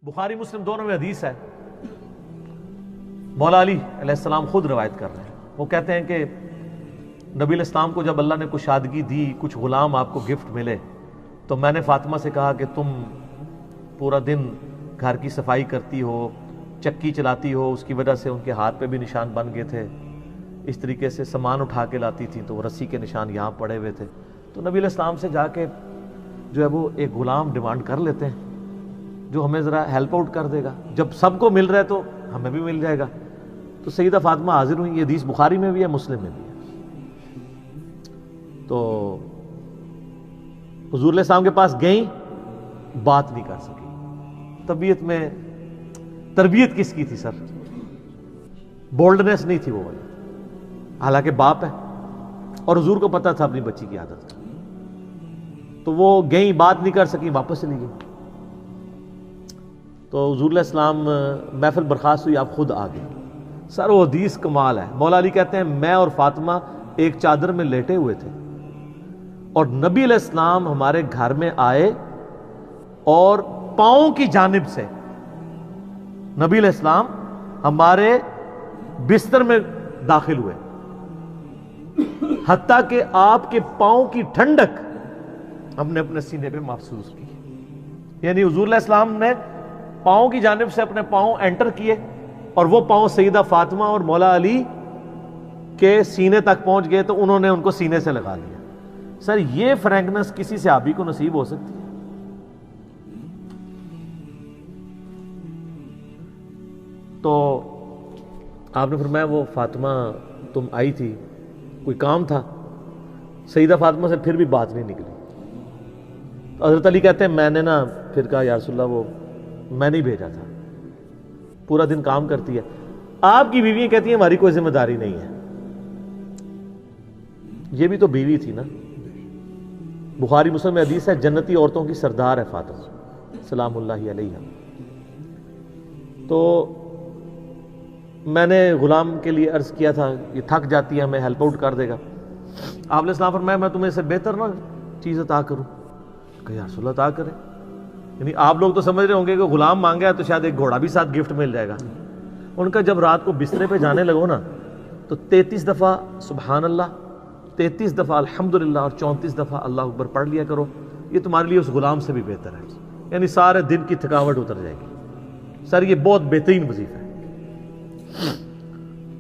بخاری مسلم دونوں میں حدیث ہے، مولا علی علیہ السلام خود روایت کر رہے ہیں. وہ کہتے ہیں کہ نبی علیہ السلام کو جب اللہ نے کشادگی دی، کچھ غلام آپ کو گفٹ ملے، تو میں نے فاطمہ سے کہا کہ تم پورا دن گھر کی صفائی کرتی ہو، چکی چلاتی ہو، اس کی وجہ سے ان کے ہاتھ پہ بھی نشان بن گئے تھے، اس طریقے سے سامان اٹھا کے لاتی تھیں تو وہ رسی کے نشان یہاں پڑے ہوئے تھے. تو نبی علیہ السلام سے جا کے جو ہے وہ ایک غلام ڈیمانڈ کر لیتے ہیں جو ہمیں ذرا ہیلپ آؤٹ کر دے گا، جب سب کو مل رہا ہے تو ہمیں بھی مل جائے گا. تو سیدہ فاطمہ حاضر ہوئی. یہ حدیث بخاری میں بھی ہے، مسلم میں بھی ہے. تو حضور علیہ السلام کے پاس گئیں، بات نہیں کر سکی. طبیعت میں تربیت کس کی تھی سر؟ بولڈنس نہیں تھی وہ والی، حالانکہ باپ ہے اور حضور کو پتا تھا اپنی بچی کی عادت. تو وہ گئیں، بات نہیں کر سکی، واپس چلی گئی. تو حضور علیہ السلام محفل برخاست ہوئی، آپ خود آ گئے. سر وہ حدیث کمال ہے. مولا علی کہتے ہیں میں اور فاطمہ ایک چادر میں لیٹے ہوئے تھے اور نبی علیہ السلام ہمارے گھر میں آئے اور پاؤں کی جانب سے نبی علیہ السلام ہمارے بستر میں داخل ہوئے، حتیٰ کہ آپ کے پاؤں کی ٹھنڈک ہم نے اپنے سینے پہ محسوس کی. یعنی حضور علیہ السلام نے پاؤں کی جانب سے اپنے پاؤں انٹر کیے اور وہ پاؤں سیدہ فاطمہ اور مولا علی کے سینے تک پہنچ گئے تو انہوں نے ان کو سینے سے لگا لیا. سر یہ فرینکنس کسی صحابی کو نصیب ہو سکتی ہے؟ تو آپ نے فرمایا وہ فاطمہ تم آئی تھی، کوئی کام تھا؟ سیدہ فاطمہ سے پھر بھی بات نہیں نکلی. حضرت علی کہتے ہیں میں نے نا پھر کہا یا رسول اللہ وہ میں نہیں بھیجا تھا، پورا دن کام کرتی ہے. آپ کی بیویاں کہتی ہیں ہماری کوئی ذمہ داری نہیں ہے. یہ بھی تو بیوی تھی نا. بخاری مسلم میں حدیث ہے جنتی عورتوں کی سردار ہے فاطمہ سلام اللہ علیہا. تو میں نے غلام کے لیے عرض کیا تھا یہ تھک جاتی ہے ہمیں ہیلپ آؤٹ کر دے گا. آپ علیہ السلام فرمایا میں تمہیں سے بہتر نہ چیز عطا کروں؟ کہ یا رسول اللہ عطا کرے. یعنی آپ لوگ تو سمجھ رہے ہوں گے کہ غلام مانگا ہے تو شاید ایک گھوڑا بھی ساتھ گفٹ مل جائے گا. ان کا جب رات کو بسترے پہ جانے لگو نا تو 33 دفعہ سبحان اللہ، 33 دفعہ الحمدللہ اور 34 دفعہ اللہ اکبر پڑھ لیا کرو. یہ تمہارے لیے اس غلام سے بھی بہتر ہے. یعنی سارے دن کی تھکاوٹ اتر جائے گی. سر یہ بہت بہترین وظیفہ ہے.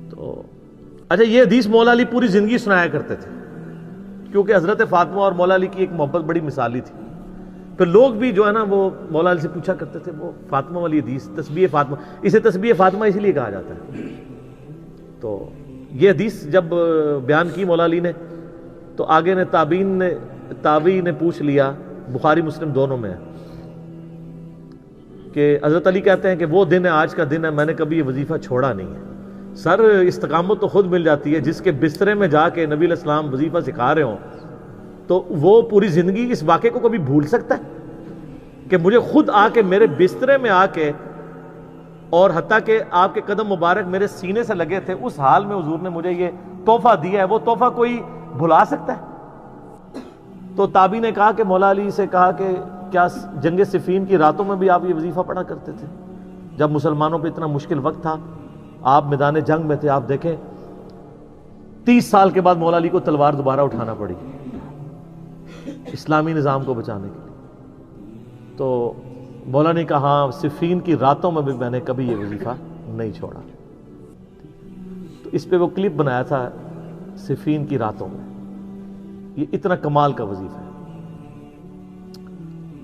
تو اچھا یہ حدیث مولا علی پوری زندگی سنایا کرتے تھے کیونکہ حضرت فاطمہ اور مولا علی کی ایک محبت بڑی مثالی تھی. پھر لوگ بھی جو ہے نا وہ مولا علی سے پوچھا کرتے تھے وہ فاطمہ والی حدیث تسبیح فاطمہ، اسے تسبیح فاطمہ اسی لیے کہا جاتا ہے. تو یہ حدیث جب بیان کی مولا علی نے تو آگے نے تابعی نے پوچھ لیا، بخاری مسلم دونوں میں ہے کہ حضرت علی کہتے ہیں کہ وہ دن ہے آج کا دن ہے، میں نے کبھی یہ وظیفہ چھوڑا نہیں ہے. سر استقامت تو خود مل جاتی ہے. جس کے بسترے میں جا کے نبی علیہ السلام وظیفہ سکھا رہے ہوں تو وہ پوری زندگی اس واقعے کو کبھی بھول سکتا ہے کہ مجھے خود آ کے میرے بسترے میں آ کے اور حتیٰ کہ آپ کے قدم مبارک میرے سینے سے لگے تھے، اس حال میں حضور نے مجھے یہ تحفہ دیا ہے، وہ تحفہ کوئی بھلا سکتا ہے؟ تو تابعی نے کہا کہ مولا علی سے کہا کہ کیا جنگ صفین کی راتوں میں بھی آپ یہ وظیفہ پڑھا کرتے تھے جب مسلمانوں پہ اتنا مشکل وقت تھا، آپ میدان جنگ میں تھے؟ آپ دیکھیں 30 سال کے بعد مولا علی کو تلوار دوبارہ اٹھانا پڑی اسلامی نظام کو بچانے کے لیے. تو مولا نے کہا ہاں صفین کی راتوں میں بھی میں نے کبھی یہ وظیفہ نہیں چھوڑا. تو اس پہ وہ کلپ بنایا تھا صفین کی راتوں میں. یہ اتنا کمال کا وظیفہ ہے.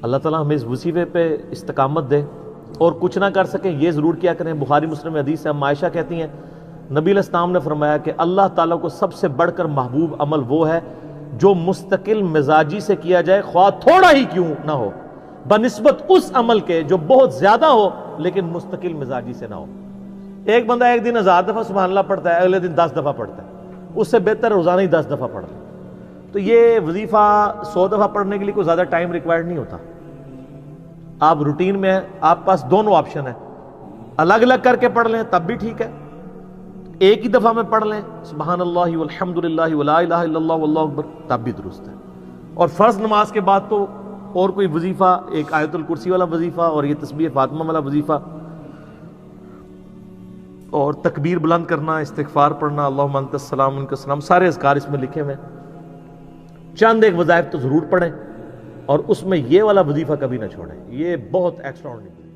اللہ تعالیٰ ہمیں اس وظیفے پہ استقامت دے اور کچھ نہ کر سکیں یہ ضرور کیا کریں. بخاری مسلم میں حدیث ہے، عائشہ کہتی ہیں نبی علیہ السلام نے فرمایا کہ اللہ تعالیٰ کو سب سے بڑھ کر محبوب عمل وہ ہے جو مستقل مزاجی سے کیا جائے خواہ تھوڑا ہی کیوں نہ ہو، بنسبت اس عمل کے جو بہت زیادہ ہو لیکن مستقل مزاجی سے نہ ہو. ایک بندہ ایک دن 1000 دفعہ سبحان اللہ پڑھتا ہے، اگلے دن 10 دفعہ پڑھتا ہے، اس سے بہتر روزانہ ہی 10 دفعہ پڑھ لے. تو یہ وظیفہ 100 دفعہ پڑھنے کے لیے کوئی زیادہ ٹائم ریکوائرڈ نہیں ہوتا. آپ روٹین میں ہیں، آپ پاس دونوں آپشن ہیں، الگ الگ کر کے پڑھ لیں تب بھی ٹھیک ہے، ایک ہی دفعہ میں پڑھ لیں سبحان اللہ والحمدللہ ولا الہ الا اللہ واللہ اکبر تب بھی درست ہے. اور فرض نماز کے بعد تو اور کوئی وظیفہ، ایک آیت الکرسی والا وظیفہ اور یہ تسبیح فاطمہ والا وظیفہ، اور تکبیر بلند کرنا، استغفار پڑھنا، اللہم انت السلام منک السلام، سارے اذکار اس میں لکھے ہوئے ہیں۔ چند ایک وظائف تو ضرور پڑھیں، اور اس میں یہ والا وظیفہ کبھی نہ چھوڑیں، یہ بہت ایکسٹرا آرڈنری